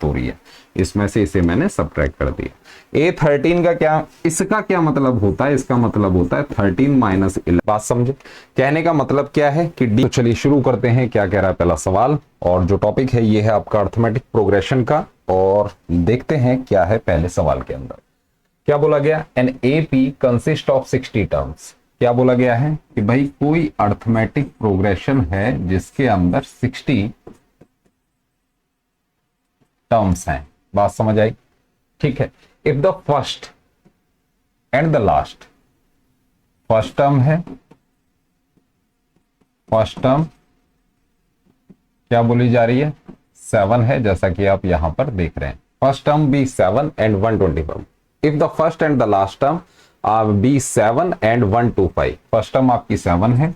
हो रही है, इसमें से इसे मैंने सब्ट्रैक्ट कर दिया। A13 का क्या, इसका क्या मतलब होता है, इसका मतलब होता है 13 माइनस 11। बात समझे, कहने का मतलब क्या है कि डी। तो चलिए शुरू करते हैं, क्या कह रहा है पहला सवाल। और जो टॉपिक है ये है आपका अर्थमेटिक प्रोग्रेशन का, और देखते हैं क्या है पहले सवाल के अंदर। क्या बोला गया, an AP consist of 60 terms. क्या बोला गया है कि भाई कोई अर्थमेटिक प्रोग्रेशन है जिसके अंदर 60 टर्म्स हैं। बात समझ आई, ठीक है। If the first and the last, first term है, फर्स्ट टर्म क्या बोली जा रही है, 7 है, जैसा कि आप यहां पर देख रहे हैं। First term be 7 and 125। If the first and the last term are be 7 and 125। First term आपकी 7 है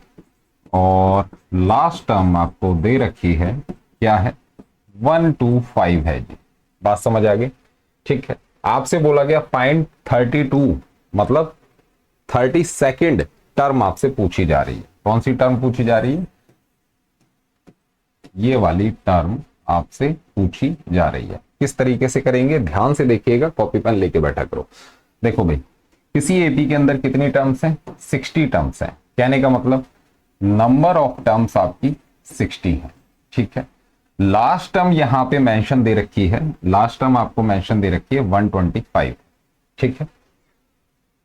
और लास्ट टर्म आपको दे रखी है क्या है, 125 है जी। बात समझ आ गई, ठीक है। आपसे बोला गया फाइंड 32, मतलब 32nd टर्म आपसे पूछी जा रही है। कौन सी टर्म पूछी जा रही है, ये वाली टर्म आपसे पूछी जा रही है। किस तरीके से करेंगे, ध्यान से देखिएगा, कॉपी पेन लेके बैठा करो। देखो भाई, किसी एपी के अंदर कितनी टर्म्स हैं, 60 टर्म्स हैं। कहने का मतलब नंबर ऑफ टर्म्स आपकी 60 है, ठीक है। लास्ट टर्म यहां पे मेंशन दे रखी है, लास्ट टर्म आपको मेंशन दे रखी है 125, ठीक है,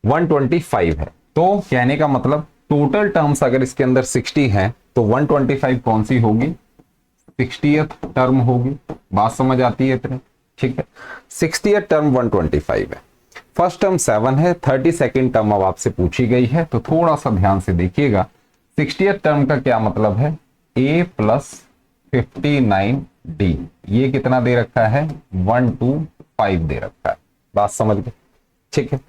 125 है। तो कहने का मतलब टोटल टर्म्स अगर इसके अंदर 60 है तो 125 कौन सी होगी, 60th टर्म होगी। बात समझ आती है इतने, ठीक है। 60th टर्म 125 है, फर्स्ट टर्म 7 है, 32nd टर्म अब आपसे पूछी गई है, तो थोड़ा सा ध्यान से देखिएगा। 60th टर्म का क्या मतलब है, a प्लस 59d, ये कितना दे रखा है, 125 दे रखा है। बात समझ गए, ठीक है।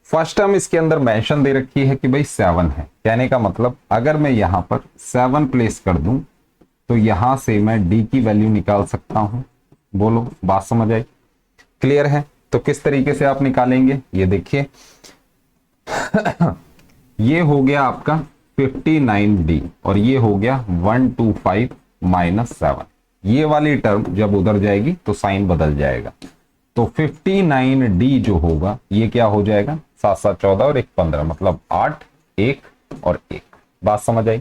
फर्स्ट टर्म इसके अंदर मेंशन दे रखी है कि भाई 7 है। कहने का मतलब अगर मैं यहां पर 7 प्लेस कर दूं तो यहां से मैं d की वैल्यू निकाल सकता हूं। बोलो, बात समझ आई, क्लियर है। तो किस तरीके से आप निकालेंगे, ये देखिए ये हो गया आपका 59d और ये हो गया 125 माइनस 7। ये वाली टर्म जब उधर जाएगी तो साइन बदल जाएगा, तो 59d जो होगा ये क्या हो जाएगा, 7 7 14 और 1 15, मतलब 8 1 और 1। बात समझ आई,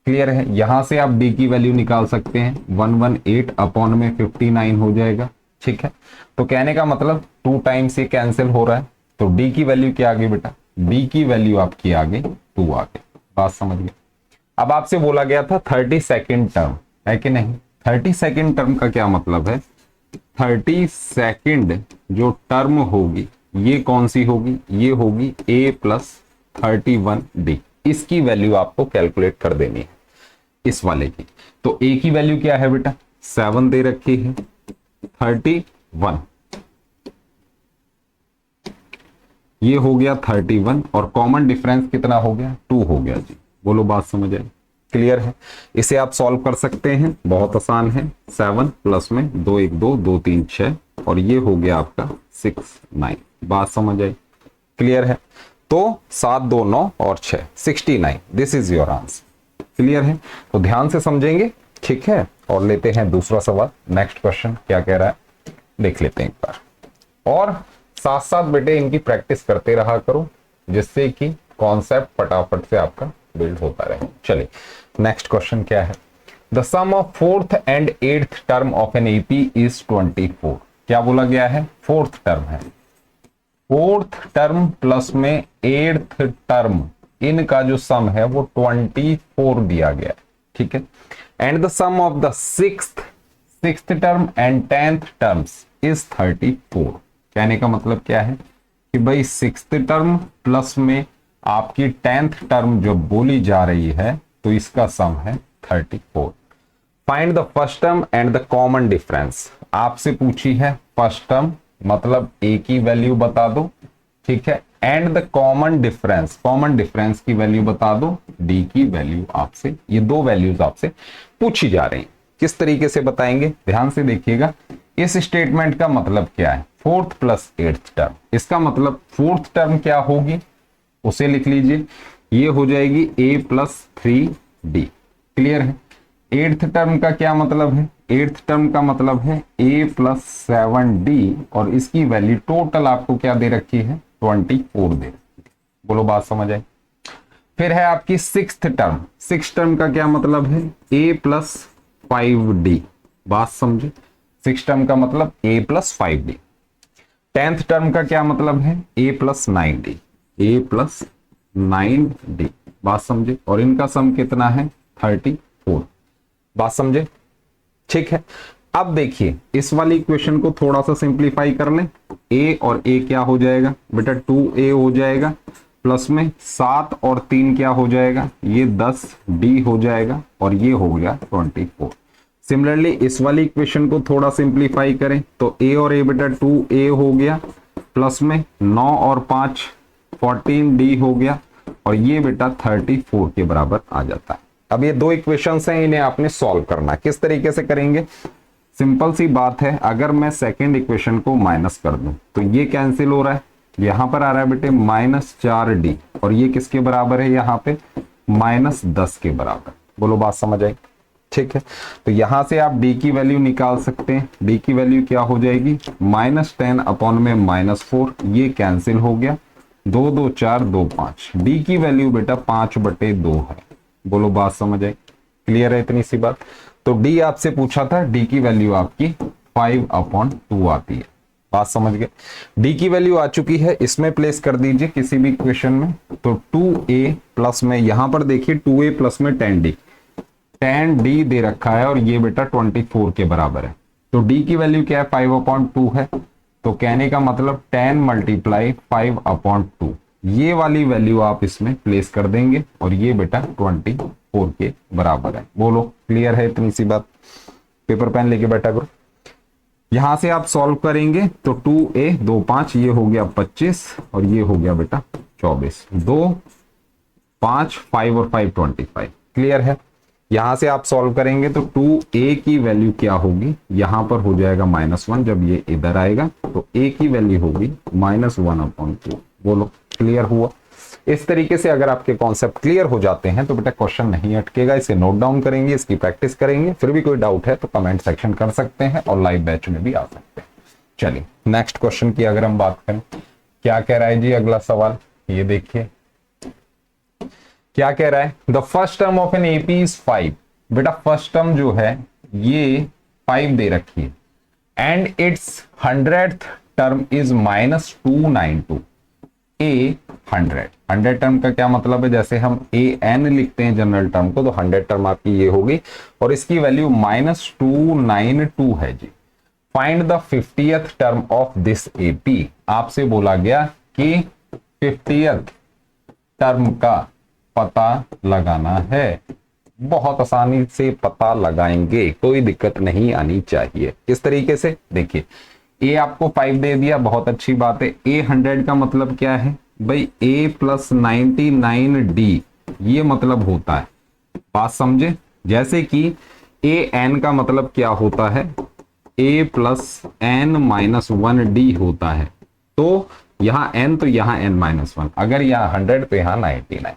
क्लियर है। यहां से आप d की वैल्यू निकाल सकते हैं, 118 अपॉन में 59 हो जाएगा, ठीक है। तो कहने का मतलब 2 टाइम्स ये कैंसिल हो रहा है, तो d की वैल्यू क्या आ गई बेटा, d की वैल्यू आपकी आ गई 2 आ गई। बात समझ गए। अब आपसे बोला गया था 32nd टर्म है कि नहीं, 32nd टर्म का क्या मतलब है, 32nd जो टर्म होगी ये कौन सी होगी, ये होगी a प्लस 31d। इसकी वैल्यू आपको कैलकुलेट कर देनी है, इस वाले की। तो a की वैल्यू क्या है बेटा, 7 दे रखी है, 31 ये हो गया 31 और कॉमन डिफरेंस कितना हो गया, 2 हो गया जी। बोलो, बात समझ आई, क्लियर है। इसे आप सॉल्व कर सकते हैं, बहुत आसान है। 7 प्लस में 2 1 2 2 3 6 और ये हो गया आपका 6 9। बात समझ आई, क्लियर है। तो 7 2 9 और 6 69, this is your answer, clear है। तो ध्यान से समझेंगे, ठीक है। और लेते हैं दूसरा सवाल, नेक्स्ट क्वेश्चन क्या कह रहा है देख लेते हैं एक बार। और साथ साथ बेटे इनकी प्रैक्टिस करते रहा करो, जिससे कि कॉन्सेप्ट फटाफट से आपका बिल्ड होता रहे। चलिए नेक्स्ट क्वेश्चन क्या है, the sum of 4th and 8th term of an AP is 24। क्या बोला गया है, 4th टर्म है, 4th टर्म प्लस में 8th टर्म, इनका जो सम है वो 24 दिया गया है, ठीक है। And the sum of the 6th term and 10th terms is 34। कहने का मतलब क्या है कि भाई 6th टर्म प्लस में आपकी 10th टर्म जो बोली जा रही है तो इसका सम है 34। Find the first term and the common difference. आपसे पूछी है फर्स्ट टर्म, मतलब a की वैल्यू बता दो, ठीक है, and the common difference, common difference की वैल्यू बता दो, d की वैल्यू आपसे, ये दो वैल्यूज आपसे पूछी जा रही हैं। किस तरीके से बताएंगे, ध्यान से देखिएगा। इस स्टेटमेंट का मतलब क्या है, 4th प्लस 8th टर्म, इसका मतलब 4th टर्म क्या होगी उसे लिख लीजिए, ये हो जाएगी a प्लस 3d, क्लियर है। 8th टर्म का क्या मतलब है, एट्थ टर्म का मतलब है a प्लस 7d और इसकी वैल्यू टोटल आपको क्या दे रखी है 24 दे रखी है। बोलो बात समझ आई। फिर है आपकी सिक्स्थ टर्म। सिक्स टर्म का क्या मतलब है a प्लस 5d। बात समझे, सिक्स टर्म का मतलब a plus 5d। Tenth term का क्या मतलब है a plus 9d, a plus 9d। बात समझे, और इनका सम कितना है 34। बात समझे, ठीक है। अब देखिए इस वाली इक्वेशन को थोड़ा सा सिंप्लीफाई कर लें। a और a क्या हो जाएगा बेटा 2a हो जाएगा, प्लस में 7 और 3 क्या हो जाएगा ये 10d हो जाएगा, और ये हो गया 24। सिमिलरली इस वाली इक्वेशन को थोड़ा सिंप्लीफाई करें तो a और a बेटा 2a हो गया, प्लस में 9 और 5 14d हो गया, और ये बेटा 34 के बराबर आ जाता है। अब ये दो इक्वेशंस हैं, इन्हें आपने सॉल्व करना है। किस तरीके से करेंगे, सिंपल सी बात है, अगर मैं सेकेंड इक्वेशन को माइनस कर दूं तो ये कैंसिल हो रहा है, यहां पर आ रहा है बेटे -4d, और ये किसके बराबर है यहाँ पे -10 के बराबर। बोलो बात समझ आई, ठीक है। तो यहां से आप d की वैल्यू निकाल सकते हैं। d की वैल्यू क्या हो जाएगी -10 अपॉन में -4, ये कैंसिल हो गया, 2 2 4 2 5, d की वैल्यू बेटा 5/2 है। बोलो बात समझ आई, क्लियर है इतनी सी बात। तो d आपसे पूछा था, d की वैल्यू आपकी 5/2 आती है। बात समझ गए, d की वैल्यू आ चुकी है, इसमें प्लेस कर दीजिए किसी भी इक्वेशन में। तो 2a प्लस में यहां पर देखिए 2a प्लस में 10d दे रखा है, और ये बेटा 24 के बराबर है। तो d की वैल्यू क्या है 5/2 है, तो कहने का मतलब 10 × 5/2, ये वाली वैल्यू आप इसमें प्लेस कर देंगे, और ये बेटा 24 के बराबर है। बोलो क्लियर है इतनी सी बात। पेपर पेन लेके बैठा करो। यहां से आप सॉल्व करेंगे तो 2a 2 5, ये हो गया 25, और ये हो गया बेटा 24, 2 5 5 और 5 25। क्लियर है। यहां से आप सॉल्व करेंगे तो 2a की वैल्यू क्या होगी, यहां पर हो जाएगा -1, जब ये इधर आएगा तो a की वैल्यू होगी -1/2। बोलो क्लियर हुआ। इस तरीके से अगर आपके कॉन्सेप्ट क्लियर हो जाते हैं तो बेटा क्वेश्चन नहीं अटकेगा, इसे नोट डाउन करेंगे, इसकी प्रैक्टिस करेंगे। फिर भी कोई डाउट है तो कमेंट सेक्शन कर सकते हैं, और लाइव बैच में भी आ सकते हैं। चलिए नेक्स्ट क्वेश्चन की अगर हम बात करें, क्या कह रहा है जी अगला सवाल, ये देखिए क्या कह रहा है। The first term of an AP is 5। बेटा फर्स्ट टर्म जो है ये 5 दे रखी है, and it's 100th term is -292। A 100 term का क्या मतलब है, जैसे हम an लिखते हैं जनरल टर्म को, तो 100 टर्म आपकी ये होगी, और इसकी वैल्यू -292 है जी। Find the 50th term of this AP. आपसे बोला गया कि 50th टर्म का पता लगाना है। बहुत आसानी से पता लगाएंगे, कोई दिक्कत नहीं आनी चाहिए। इस तरीके से देखिए, a आपको 5 दे दिया, बहुत अच्छी बात है। a 100 का मतलब क्या है भाई, a प्लस 99d, ये मतलब होता है। बात समझे, जैसे कि a n का मतलब क्या होता है, a प्लस n-1d होता है। तो यहां n तो यहां n-1, अगर यहां 100 तो यहां 99।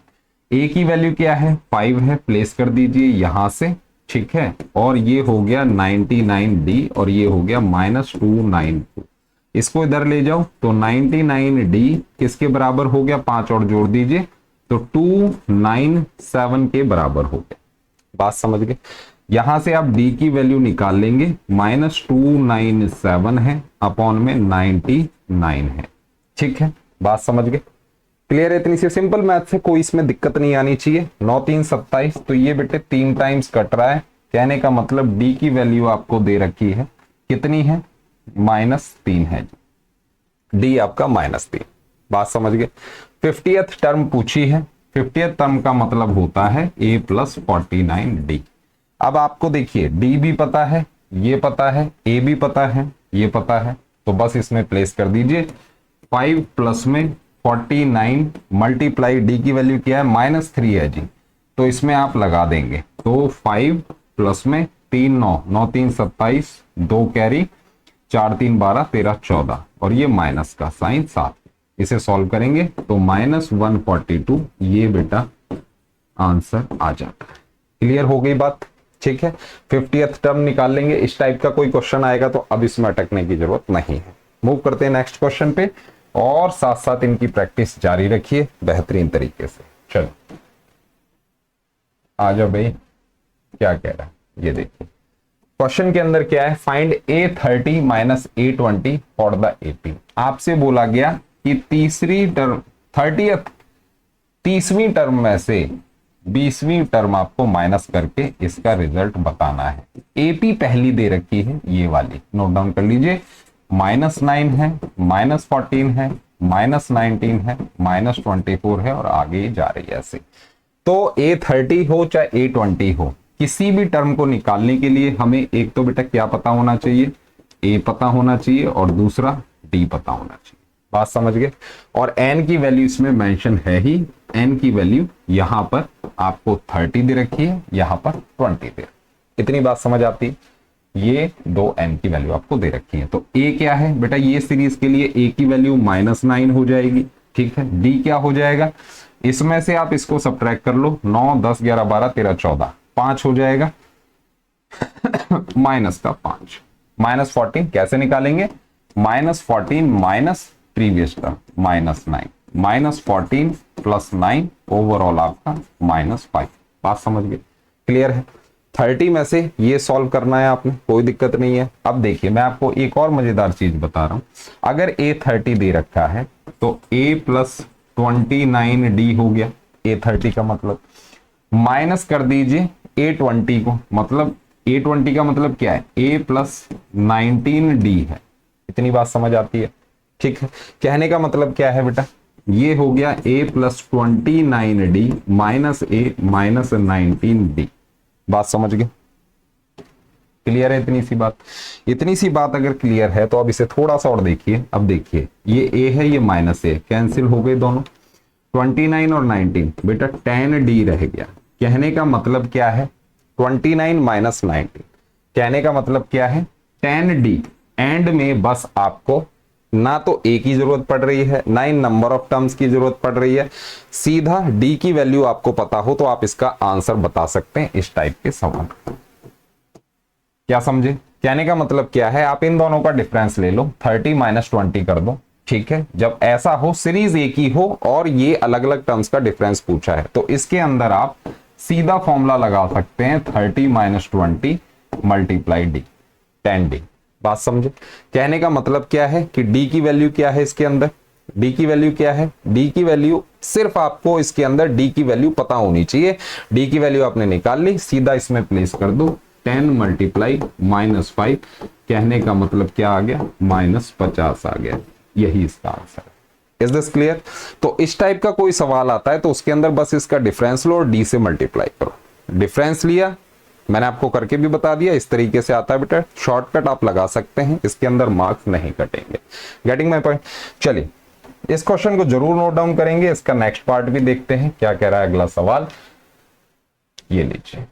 a की वैल्यू क्या है 5 है, प्लेस कर दीजिए यहां से, ठीक है। और ये हो गया 99d, और ये हो गया -292। इसको इधर ले जाओ तो 99d किसके बराबर हो गया, 5 और जोड़ दीजिए तो 297 के बराबर हो गया। बात समझ गए। यहां से आप d की वैल्यू निकाल लेंगे, -297 है अपॉन में 99 है, ठीक है। बात समझ गए, क्लियर है। इतनी सी सिंपल मैथ से कोई इसमें दिक्कत नहीं आनी चाहिए। 9 3 27, तो ये बेटे 3 टाइम्स कट रहा है, कहने का मतलब d की वैल्यू आपको दे रखी है, कितनी है -3 है, d आपका -3। बात समझ गए। 50th टर्म पूछी है, 50th टर्म का मतलब होता है a प्लस 49d। अब आपको देखिए d भी पता है, ये पता है, a भी पता है, ये पता है, तो बस इसमें प्लेस कर दीजिए। 5 प्लस में 49 मल्टीप्लाई d की वैल्यू क्या है -3 है जी, तो इसमें आप लगा देंगे। तो 5 प्लस में 3 9 9 3 27, 2 कैरी, 4 3 12 13 14, और ये माइनस का साइन 7। इसे सॉल्व करेंगे तो -142, ये बेटा आंसर आ जाता है। क्लियर हो गई बात, ठीक है, 50th टर्म निकाल लेंगे। इस टाइप का कोई क्वेश्चन आएगा तो अब इसमें अटकने की जरूरत नहीं है। मूव करते हैं नेक्स्ट क्वेश्चन पे और साथ साथ इनकी प्रैक्टिस जारी रखिए बेहतरीन तरीके से। चलो आ जाओ भाई, क्या कह रहा है ये देखिए। क्वेश्चन के अंदर क्या है, find A30 minus A20 for the AP। आपसे बोला गया कि तीसरी टर्म 30वीं टर्म में से 20वीं टर्म आपको माइनस करके इसका रिजल्ट बताना है। AP पहली दे रखी है ये वाली, नोट डाउन कर लीजिए। -9 है, -14 है, -19 है, -24 है और आगे जा रही है ऐसे। तो A30 हो चाहे A20 हो, किसी भी टर्म को निकालने के लिए हमें एक तो बेटा क्या पता होना चाहिए, A पता होना चाहिए और दूसरा D पता होना चाहिए। बात समझ गए। और n की वैल्यू इसमें मेंशन है ही, n की वैल्यू यहां पर आपको 30 दे रखी है, यहां पर 20 दे। इतनी बात समझ आती है। ये दो n की वैल्यू आपको दे रखी है। तो a क्या है बेटा, ये सीरीज के लिए a की वैल्यू -9 हो जाएगी। ठीक है, d क्या हो जाएगा, इसमें से आप इसको सब्ट्रैक्ट कर लो, 9 10 11 12 13 14 5 हो जाएगा माइनस का 5, -14 कैसे निकालेंगे, -14 minus previous term -9, -14 plus 9 overall आपका -5। बात समझ गए, क्लियर है। 30 में से ये सॉल्व करना है आपने, कोई दिक्कत नहीं है। अब देखिए मैं आपको एक और मजेदार चीज बता रहा हूं। अगर A30 दे रखा है तो A प्लस 29D हो गया, A30 का मतलब माइनस कर दीजिए A20 को, मतलब A20 का मतलब क्या है, A प्लस 19D है। इतनी बात समझ आती है। ठीक है, कहने का मतलब क्या है बेटा, ये हो गया A plus 29D minus A minus 19D। बात समझ गए, क्लियर है। इतनी सी बात, इतनी सी बात अगर क्लियर है तो अब इसे थोड़ा सा और देखिए। अब देखिए ये A है, ये माइनस A, कैंसिल हो गए दोनों। 29 और 19 बेटा 10D रह गया। कहने का मतलब क्या है, 29 माइनस 19, कहने का मतलब क्या है 10D। एंड में बस आपको ना तो A की जरूरत पड़ रही है, ना इन नंबर ऑफ टर्म्स की जरूरत पड़ रही है, सीधा D की वैल्यू आपको पता हो तो आप इसका आंसर बता सकते हैं इस टाइप के सवाल। क्या समझे, कहने का मतलब क्या है, आप इन दोनों का डिफरेंस ले लो, 30 माइनस 20 कर दो। ठीक है, जब ऐसा हो सीरीज एक ही हो और ये अलग अलग टर्म्स का डिफरेंस पूछा है तो इसके अंदर आप सीधा फॉर्मूला लगा सकते हैं, 30 माइनस 20 मल्टीप्लाई D, 10D। बात समझे, कहने का मतलब क्या है कि D की वैल्यू क्या है इसके अंदर, D की वैल्यू क्या है, D की वैल्यू सिर्फ आपको इसके अंदर D की वैल्यू पता होनी चाहिए। D की वैल्यू आपने निकाल ली, सीधा इसमें प्लेस कर दो, 10 मल्टीप्लाई -5, कहने का मतलब क्या आ गया, -50 आ गया। यही इसका आंसर है। Is this clear. तो इस टाइप का कोई सवाल आता है तो उसके अंदर बस इसका डिफरेंस लो और D से मल्टीप्लाई करो। डिफरेंस लिया, मैंने आपको करके भी बता दिया, इस तरीके से आता है बेटा। शॉर्टकट आप लगा सकते हैं, इसके अंदर मार्क्स नहीं कटेंगे। Getting my point. चलिए इस क्वेश्चन को जरूर नोट डाउन करेंगे, इसका नेक्स्ट पार्ट भी देखते हैं क्या कह रहा है अगला सवाल। ये लीजिए,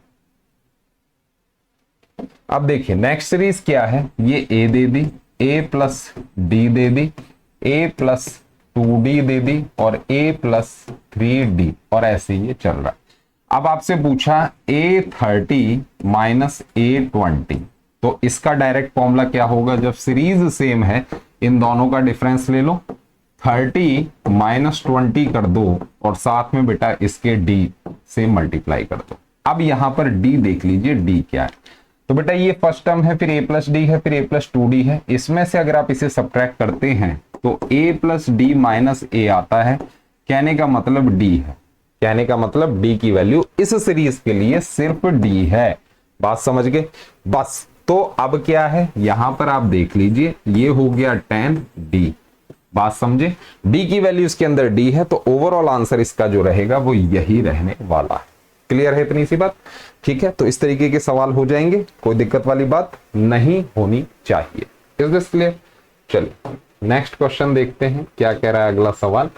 अब देखिए नेक्स्ट सीरीज क्या है, ये A they the, A plus D they the, A plus 2D दे दी और A प्लस 3D और ऐसे ये चल रहा है। अब आपसे पूछा A30 माइनस A20, तो इसका डायरेक्ट फॉर्मूला क्या होगा, जब सीरीज सेम है इन दोनों का डिफरेंस ले लो, 30 माइनस 20 कर दो और साथ में बेटा इसके D से मल्टीप्लाई कर दो। अब यहां पर D देख लीजिए, D क्या है, तो बेटा ये फर्स्ट टर्म है, फिर A प्लस D है, फिर A प्लस 2D है। इसमें से अगर आप इसे सब्ट्रैक्ट करते हैं तो A plus D minus A आता है, कहने का मतलब D है, कहने का मतलब D की वैल्यू इस सीरीज के लिए सिर्फ D है। बात समझ गए, बस। तो अब क्या है, यहां पर आप देख लीजिए, ये हो गया 10D। बात समझे, D की वैल्यू इसके अंदर D है, तो ओवरऑल आंसर इसका जो रहेगा वो यही रहने वाला है। क्लियर है इतनी सी बात, ठीक है। तो इस तरीके के सवाल हो जाएंगे, कोई दिक्कत वाली बात नहीं होनी चाहिए। Is this clear. चलिए नेक्स्ट क्वेश्चन देखते हैं क्या कह रहा है अगला सवाल।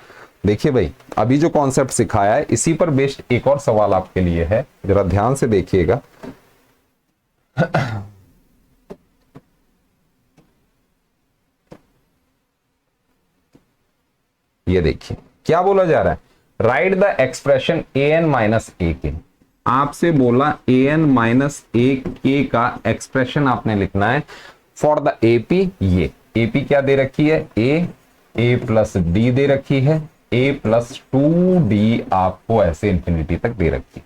देखिए भाई, अभी जो कॉन्सेप्ट सिखाया है इसी पर बेस्ड एक और सवाल आपके लिए है, जरा ध्यान से देखिएगा। ये देखिए क्या बोला जा रहा है, write the expression an minus A K. आपसे बोला an माइनस ए के का एक्सप्रेशन आपने लिखना है फॉर द एपी। ये एपी क्या दे रखी है, ए प्लस डी दे रखी है, ए प्लस 2d आपको ऐसे इंफिनिटी तक दे रखी है।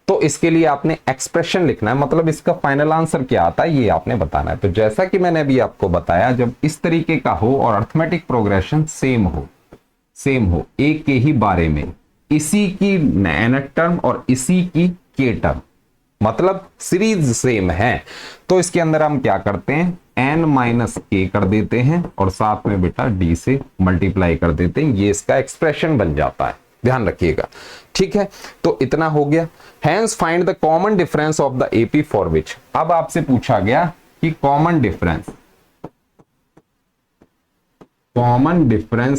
तो इसके लिए आपने एक्सप्रेशन लिखना है, मतलब इसका फाइनल आंसर क्या आता है ये आपने बताना है। तो जैसा कि मैंने अभी आपको बताया, जब इस तरीके का हो और अर्थमेटिक प्रोग्रेशन सेम हो एक के ही बारे में, इसी की n टर्म और इसी की k टर्म, मतलब सीरीज सेम है, तो इसके अंदर हम क्या करते हैं, n माइनस के कर देते हैं और साथ में बेटा d से मल्टीप्लाई कर देते हैं। ये इसका एक्सप्रेशन बन जाता है, ध्यान रखिएगा। ठीक है, तो इतना हो गया। Hence find the common difference of the AP for which. अब आपसे पूछा गया कि कॉमन डिफरेंस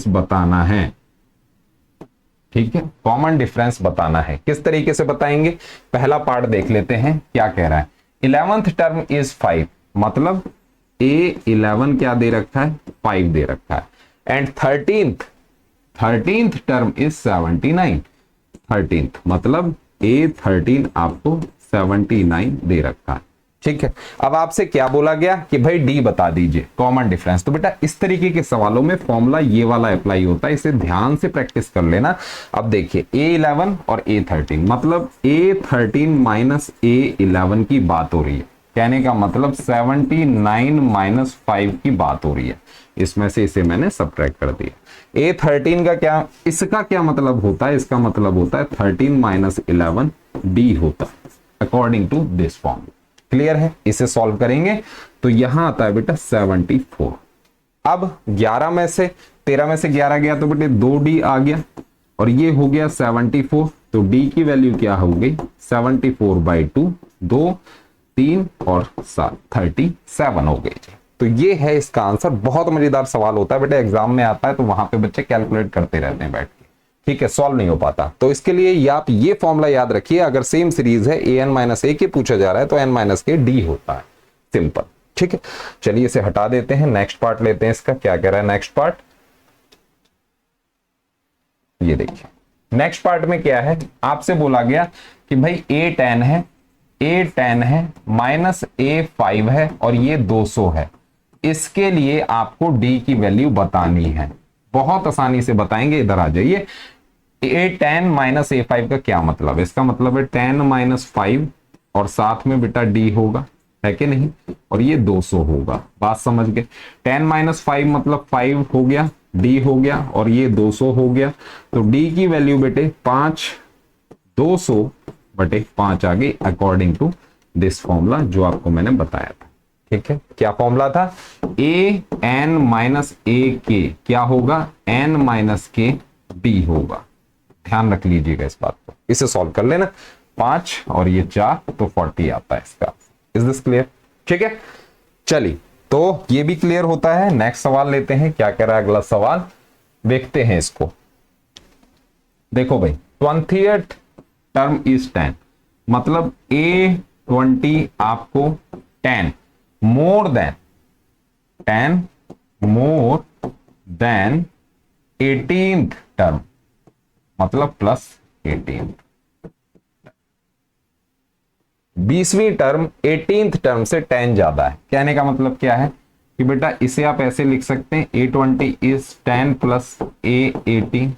बताना है। ठीक है, कॉमन डिफरेंस बताना है, किस तरीके से बताएंगे, पहला पार्ट देख लेते हैं क्या कह रहा है। 11th टर्म इज 5, मतलब A11 क्या दे रखा है, 5 दे रखा है। And 13th term is 79, 13th मतलब A13 आपको 79 दे रखा है। ठीक है, अब आपसे क्या बोला गया कि भाई डी बता दीजिए कॉमन डिफरेंस। तो बेटा इस तरीके के सवालों में फॉर्मूला ये वाला अप्लाई होता है, इसे ध्यान से प्रैक्टिस कर लेना। अब देखिए A11 और A13, मतलब A13 माइनस A11 की बात हो रही है, कहने का मतलब 79 माइनस 5 की बात हो रही है। इसमें से इसे मैंने सब्ट्रैक्ट कर दिया। A13 का क्या, इसका क्या मतलब होता है, इसका मतलब होता है 13 माइनस 11 डी होता है according to this form. Clear है, इसे सॉल्व करेंगे तो यहां आता है बेटा 74। अब 13 में से 11 गया तो बेटे 2d आ गया और ये हो गया 74। तो d की वैल्यू क्या हो गई, 74/2, 2 3 और 7 37 हो गई। तो ये है इसका आंसर। बहुत मजेदार सवाल होता है बेटा, एग्जाम में आता है तो वहां पे बच्चे कैलकुलेट करते रहते हैं बैठ के। ठीक है, सॉल्व नहीं हो पाता। तो इसके लिए आप ये फॉर्मूला याद रखिए, अगर सेम सीरीज है an माइनस ए के पूछा जा रहा है तो n माइनस के डी होता है, सिंपल। ठीक है, चलिए इसे हटा देते हैं, नेक्स्ट पार्ट लेते हैं इसका। क्या कह रहा है नेक्स्ट पार्ट, ये देखिए नेक्स्ट पार्ट में क्या है, आपसे बोला गया कि भाई a tan है माइनस a5 है और ये 200 है। इसके लिए आपको d की वैल्यू बतानी है। बहुत आसानी से बताएंगे, इधर आ जाइए। a tan माइनस a5 का क्या मतलब है, इसका मतलब है tan माइनस 5 और साथ में बेटा d होगा, है कि नहीं, और ये 200 होगा। बात समझ गए, tan माइनस 5 मतलब 5 हो गया, d हो गया और ये 200 हो गया। तो d की वैल्यू बेटे 5, 200/5 आ गई अकॉर्डिंग टू दिस फॉर्मूला जो आपको मैंने बताया था। ठीक है, क्या फॉर्मूला था, an माइनस a के क्या होगा, n माइनस के d होगा। ध्यान रख लीजिएगा इस बात को, इसे सॉल्व कर लेना। 5 और ये 4 तो 40 आता है इसका। Is this clear? ठीक है, चलिए तो ये भी क्लियर होता है। नेक्स्ट सवाल लेते हैं, क्या कह रहा है अगला सवाल, देखते हैं इसको। देखो भाई 20th टर्म इज 10, मतलब A20 आपको 10 मोर देन 18th टर्म, मतलब प्लस 18th। 20वीं टर्म 18th टर्म से 10 ज्यादा है। कहने का मतलब क्या है कि बेटा इसे आप ऐसे लिख सकते हैं, A20 इज 10 प्लस A18।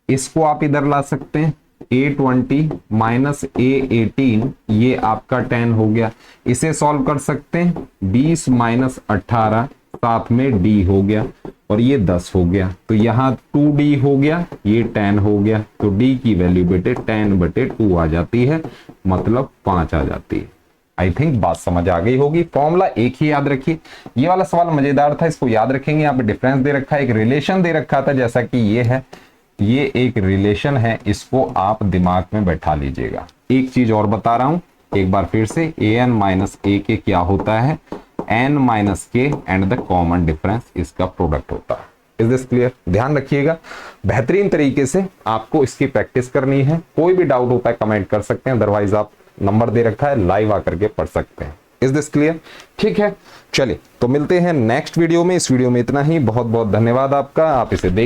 इसको आप इधर ला सकते हैं, A20 माइनस A18, ये आपका 10 हो गया। इसे सॉल्व कर सकते हैं, 20 माइनस 18 साथ में d हो गया और ये 10 हो गया। तो यहाँ 2d हो गया, ये 10 हो गया। तो d की वैल्यू बेटे 10/2 आ जाती है, मतलब 5 आ जाती है। आई थिंक बात समझ आ गई होगी। फॉर्मूला एक ही याद रखिए। ये वाला सवाल मजेदार था, इसको याद रखेंगे। यहाँ पे डिफरेंस दे रखा है, एक रिलेशन दे रखा था, जैसा कि ये है, ये एक रिलेशन है, इसको आप दिमाग में बैठा लीजिएगा। एक चीज और बता रहा हूं एक बार फिर से, an माइनस ए के क्या होता है, n माइनस के एंड द कॉमन डिफरेंस इसका प्रोडक्ट होता है। Is this clear? ध्यान रखिएगा, बेहतरीन तरीके से आपको इसकी प्रैक्टिस करनी है। कोई भी डाउट होता है कमेंट कर सकते हैं, अदरवाइज आप नंबर दे रखा है, लाइव आकर के पढ़ सकते हैं। Is this clear? ठीक है, चलिए तो मिलते हैं नेक्स्ट वीडियो में। इस वीडियो में इतना ही। बहुत बहुत धन्यवाद आपका, आप इसे देख